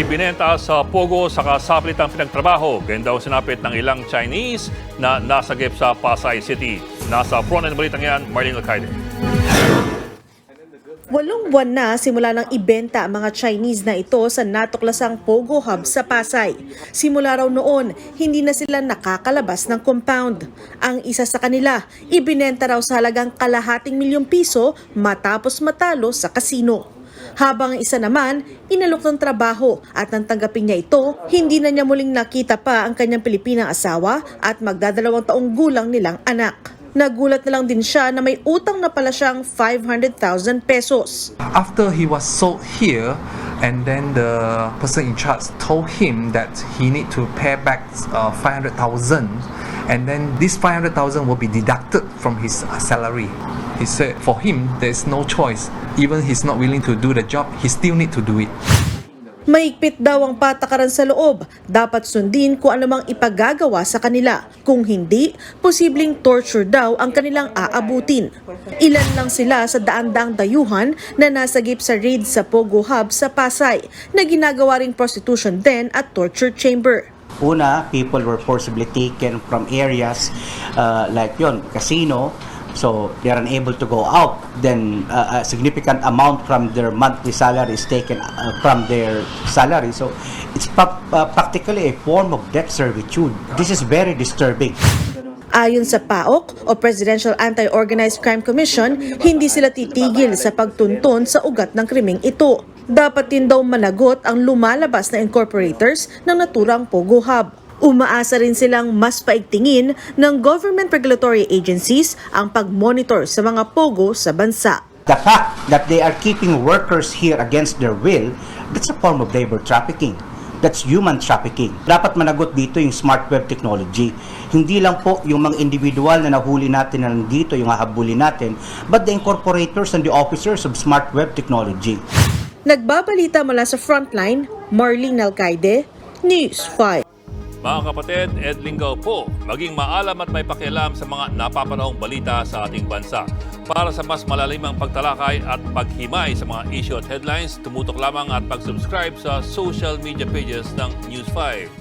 Ibinenta sa Pogo sa kasapilitang pinagtrabaho. Ganyan daw sinapit ng ilang Chinese na nasagip sa Pasay City. Nasa front end balitang yan, Marlene Alcaide. 8 buwan na simula nang ibenta ang mga Chinese na ito sa natuklasang Pogo Hub sa Pasay. Simula raw noon, hindi na sila nakakalabas ng compound. Ang isa sa kanila, ibinenta raw sa halagang ₱250,000 matapos matalo sa kasino. Habang ang isa naman, inalok ng trabaho at nang tanggapin niya ito, hindi na niya muling nakita pa ang kanyang Pilipinang asawa at magdadalawang taong gulang nilang anak. Nagulat na lang din siya na may utang na pala siyang ₱500,000. After he was sold here, and then the person in charge told him that he need to pay back 500,000, and then this 500,000 will be deducted from his salary. He said for him there's no choice. Even he's not willing to do the job, he still need to do it. Mahigpit daw ang patakaran sa loob. Dapat sundin kung anumang ipagagawa sa kanila. Kung hindi, posibleng torture daw ang kanilang aabutin. Ilan lang sila sa daan-daang dayuhan na nasagip sa raid sa Pogo Hub sa Pasay na ginagawa ring prostitution den at torture chamber. Una, people were forcibly taken from areas like casino. So they are unable to go out. Then a significant amount from their monthly salary is taken from their salary. So it's practically a form of debt servitude. This is very disturbing. Ayon sa PAOK o Presidential Anti-Organized Crime Commission, hindi sila titigil sa pagtuntun sa ugat ng krimeng ito. Dapat din daw managot ang lumalabas na incorporators ng naturang Pogo Hub. Umaasa rin silang mas paigtingin ng government regulatory agencies ang pag-monitor sa mga Pogo sa bansa. The fact that they are keeping workers here against their will, that's a form of labor trafficking. That's human trafficking. Dapat managot dito yung smart web technology. Hindi lang po yung mga individual na nahuli natin na nandito, yung hahabulin natin, but the incorporators and the officers of smart web technology. Nagbabalita mula sa Frontline, Marlene Alcaide, News 5. Mga kapatid, Ed Lingaw po, maging maalam at may pakialam sa mga napapanahong balita sa ating bansa. Para sa mas malalimang pagtalakay at paghimay sa mga issue at headlines, tumutok lamang at pag-subscribe sa social media pages ng News 5.